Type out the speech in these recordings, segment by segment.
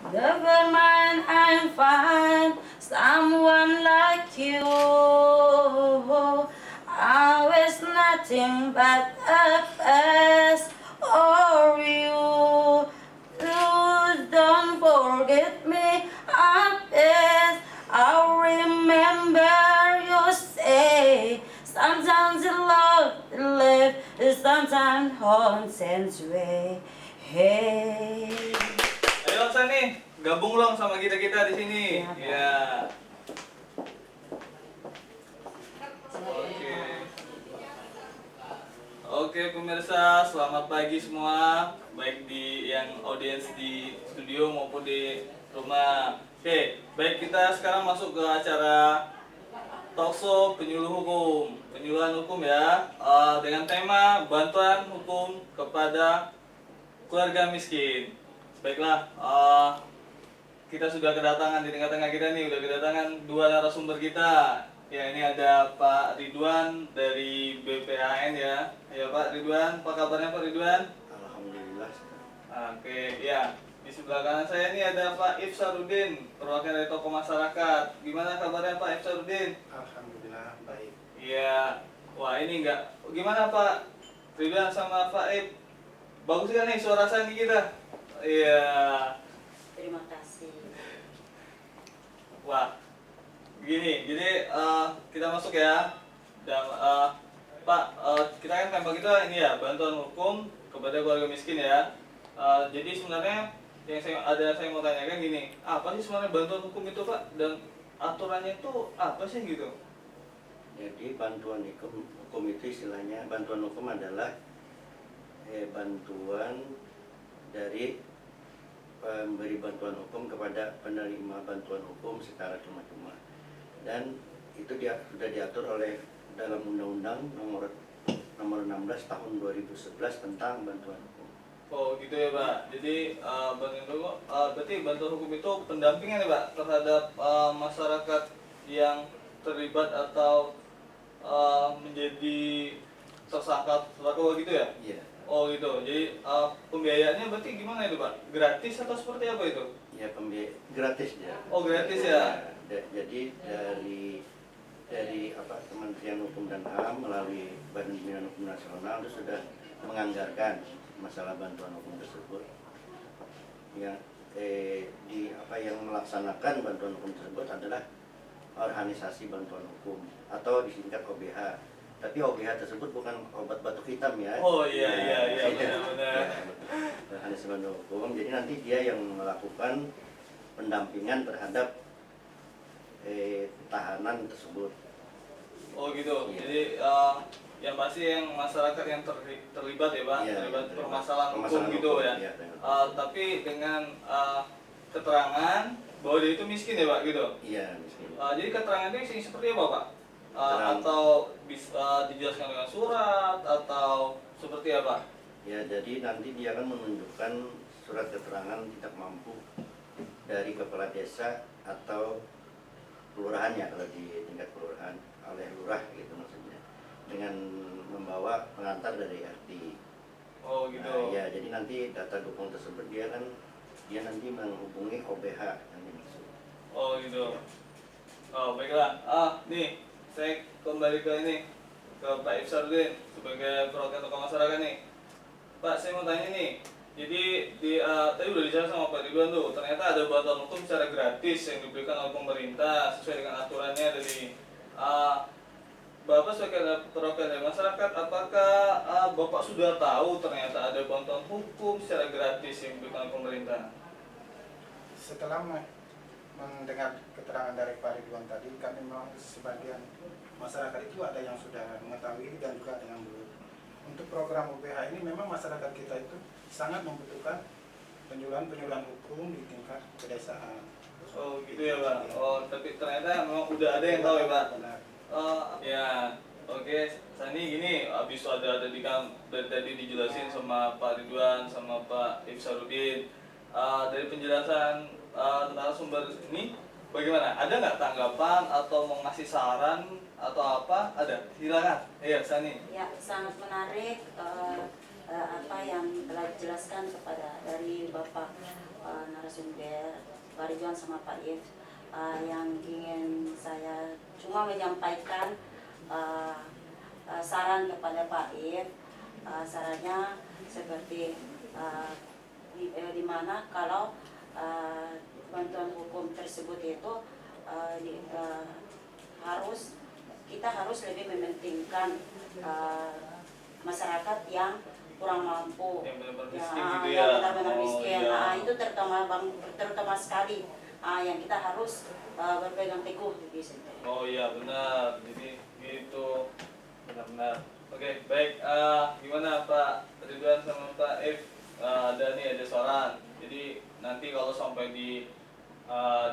Never mind, I'll find someone like you. I was nothing but a past or you. Please don't forget me, I best I'll remember you say. Sometimes the love live, sometimes haunts and sway. Hey. Ayo Sani, gabung dong sama kita-kita di sini. Iya, Pak. Ya. Oke. Oke pemirsa, selamat pagi semua, baik di yang audiens di studio maupun di rumah. Oke, baik kita sekarang masuk ke acara talkshow penyuluhan hukum ya, dengan tema bantuan hukum kepada keluarga miskin. Baiklah, kita sudah kedatangan di tengah-tengah kita nih, udah kedatangan dua narasumber kita. Ya, ini ada Pak Ridwan dari BPAN ya. Ya Pak Ridwan, apa kabarnya Pak Ridwan? Alhamdulillah. Oke, ya. Di sebelah kanan saya ini ada Pak Ifsarudin, perwakilan dari tokoh masyarakat. Gimana kabarnya Pak Ifsarudin? Alhamdulillah baik. Iya. Wah, ini enggak. Gimana Pak Ridwan sama Pak If? Bagus kan nih suara Sandi kita? Iya. Terima kasih. Wah, gini, jadi kita masuk ya. Dan Pak, kita kan tema kita ini ya, bantuan hukum kepada keluarga miskin ya. Jadi sebenarnya yang saya mau tanyakan gini, apa sih sebenarnya bantuan hukum itu Pak? Dan aturannya itu apa sih gitu? Jadi bantuan hukum itu istilahnya, bantuan hukum adalah bantuan dari pemberi bantuan hukum kepada penerima bantuan hukum secara cuma-cuma, dan itu sudah diatur oleh dalam Undang-Undang nomor 16 tahun 2011 tentang bantuan hukum. Oh gitu ya Pak. Jadi berarti bantuan hukum itu pendampingan ya Pak terhadap masyarakat yang terlibat atau menjadi tersangka narkoba gitu ya? Iya. Oh gitu. Jadi pembiayaannya berarti gimana itu Pak? Gratis atau seperti apa itu? Ya, gratis ya. Oh gratis ya. Jadi dari Kementerian Hukum dan HAM melalui Badan Pembinaan Hukum Nasional itu sudah menganggarkan masalah bantuan hukum tersebut. Yang yang melaksanakan bantuan hukum tersebut adalah organisasi bantuan hukum atau disingkat OBH. Tapi OBH tersebut bukan obat batuk hitam ya. Oh iya benar-benar. Organisasi bantuan hukum. Jadi nanti dia yang melakukan pendampingan terhadap tahanan tersebut. Oh gitu. Iya. Jadi yang pasti yang masyarakat yang terlibat ya Pak, Iya, terlibat terlibat. permasalahan hukum Permasalahan gitu hukum, ya. iya, Tapi dengan keterangan bahwa dia itu miskin ya Pak gitu. Iya, miskin. Jadi keterangan itu seperti apa Pak? Keterangan. Atau bisa dijelaskan dengan surat atau seperti apa? Ya, jadi nanti dia akan menunjukkan surat keterangan tidak mampu dari kepala desa atau kelurahannya, kalau di tingkat kelurahan oleh lurah gitu maksudnya, dengan membawa pengantar dari RT. Oh gitu. Nah, ya, jadi nanti data dukung tersebut dia nanti menghubungi OBH yang dimaksud. Oh gitu. Oh baiklah. Nih saya kembali ke ini ke Pak Ifsarudin sebagai perwakilan tokoh masyarakat nih. Pak, saya mau tanya nih. Jadi tadi udah dijelaskan sama Pak Ridwan tuh, ternyata ada bantuan hukum secara gratis yang diberikan oleh pemerintah sesuai dengan aturannya dari Bapak sebagai perwakilan dari masyarakat, apakah Bapak sudah tahu ternyata ada bantuan hukum secara gratis yang diberikan oleh pemerintah? Setelah mendengar keterangan dari Pak Ridwan tadi, kami memang sebagian masyarakat itu ada yang sudah mengetahui dan juga ada yang belum. Untuk program UPH ini memang masyarakat kita itu sangat membutuhkan penyuluhan hukum di tingkat pedesaan. Oh gitu ya Pak. Oh tapi ternyata memang udah ada yang tahu ya Pak. Benar. Ya oke. Sani gini, abis dari tadi dijelasin sama Pak Ridwan sama Pak Ifsarudin, dari penjelasan narasumber ini, bagaimana? Ada nggak tanggapan atau mau ngasih saran atau apa? Ada? Silakan. Iya Sani. Ya, sangat menarik apa yang telah dijelaskan kepada dari Bapak narasumber narasumber Pak Ridwan sama Pak If, yang ingin saya cuma menyampaikan saran kepada Pak If. Sarannya seperti di mana kalau bantuan hukum tersebut itu kita harus lebih mementingkan masyarakat yang kurang mampu, Yang benar-benar miskin yang gitu ya. yang benar-benar Oh, miskin. iya. Itu terutama sekali yang kita harus berpegang teguh di situ. Oh iya benar, jadi gitu benar-benar. Oke baik, gimana Pak Ridwan sama Pak If? Ada saran. Jadi nanti kalau sampai di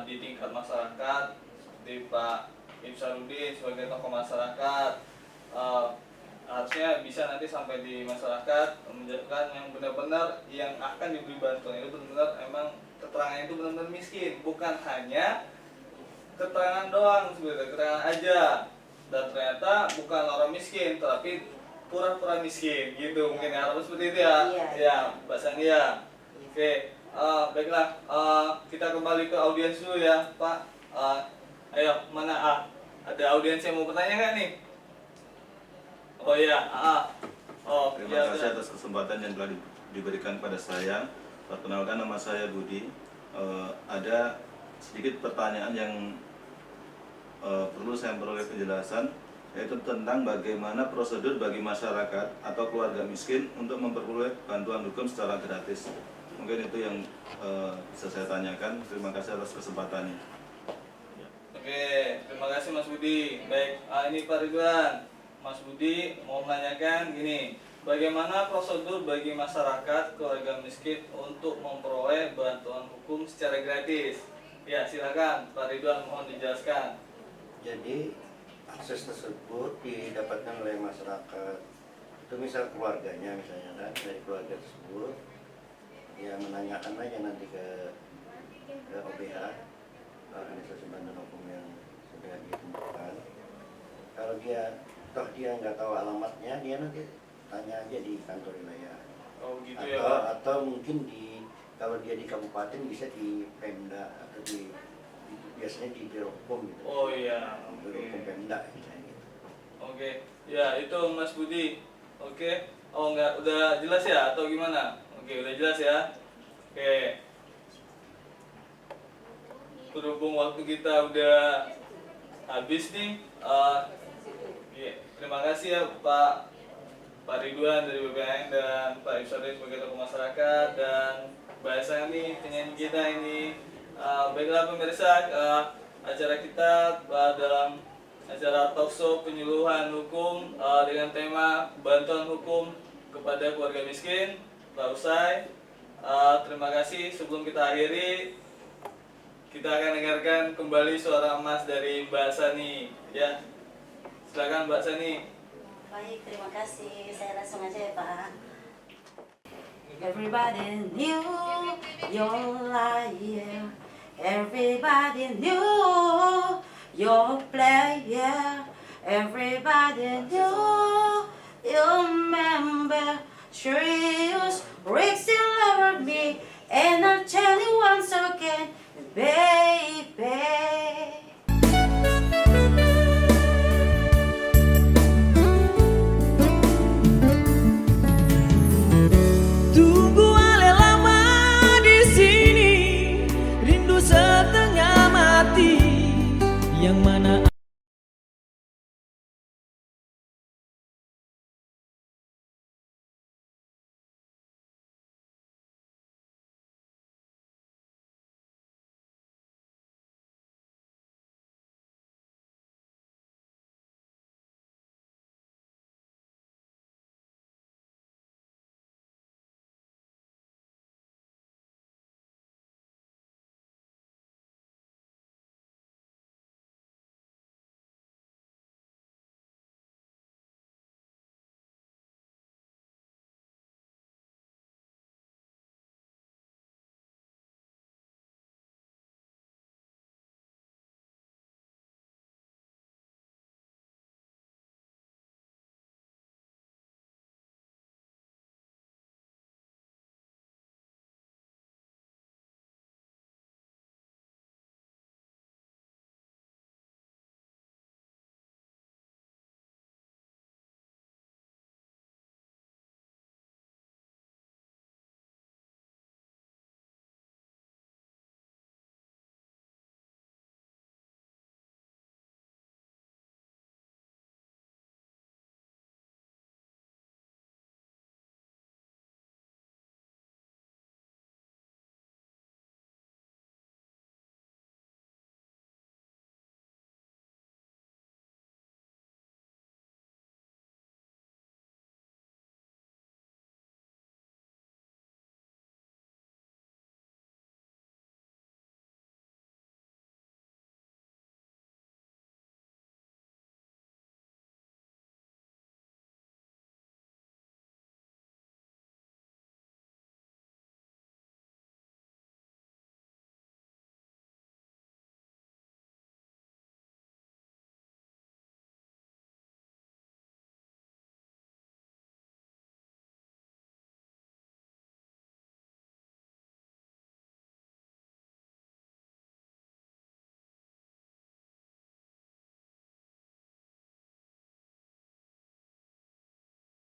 tingkat masyarakat seperti Pak Ifsarudin sebagai tokoh masyarakat, harusnya bisa nanti sampai di masyarakat menjelaskan yang benar-benar yang akan diberi bantuan itu benar-benar emang keterangan itu benar-benar miskin, bukan hanya keterangan doang sebenarnya, keterangan aja, dan ternyata bukan orang miskin tapi pura-pura miskin gitu, mungkin ya, harus seperti itu ya. Iya. Ya Mbak Sania. Oke, baiklah, kita kembali ke audiens dulu ya Pak. Ayo mana ada audiens yang mau bertanya nggak nih? Oh iya, Terima kasih atas kesempatan yang telah diberikan pada saya. Perkenalkan, nama saya Budi. Ada sedikit pertanyaan yang perlu saya peroleh penjelasan, yaitu tentang bagaimana prosedur bagi masyarakat atau keluarga miskin untuk memperoleh bantuan hukum secara gratis. Mungkin itu yang bisa saya tanyakan. Terima kasih atas kesempatannya. Oke, terima kasih Mas Budi. Baik, ini Pak Ridwan. Mas Budi mau menanyakan gini, bagaimana prosedur bagi masyarakat keluarga miskin untuk memperoleh bantuan hukum secara gratis? Ya, silakan Pak Ridwan, mohon dijelaskan. Jadi akses tersebut didapatkan oleh masyarakat, itu misal keluarganya misalnya kan, dari keluarga tersebut ya menanyakan aja nanti ke OBH, organisasi bantuan hukum yang sudah ditentukan. Kalau dia nggak tahu alamatnya, dia nanti tanya aja di kantor wilayah. Oh gitu ya Pak. Atau mungkin kalau dia di kabupaten bisa di Pemda atau biasanya di Biro Hukum gitu. Oh iya, Biro Hukum oke. Pemda misalnya gitu. Oke, ya itu Mas Budi. Oke, oh enggak, udah jelas ya atau gimana? Oke, udah jelas ya. Oke. Berhubung waktu kita udah habis nih, terima kasih ya Pak Ridwan dari BPN dan Pak Ifsarudin sebagai tokoh masyarakat dan Mbak Sani penyanyi kita ini. Baiklah pemirsa, acara kita dalam acara talk show penyuluhan hukum dengan tema bantuan hukum kepada keluarga miskin telah usai. Terima kasih. Sebelum kita akhiri, kita akan dengarkan kembali suara emas dari Mbak Sani. Ya, silakan Mbak Sani. Baik, terima kasih. Saya langsung aja ya Pak. Everybody knew your liar. Everybody knew your player. Everybody knew your member. Serious, Rick still loved me. And I'll tell you once again, baby.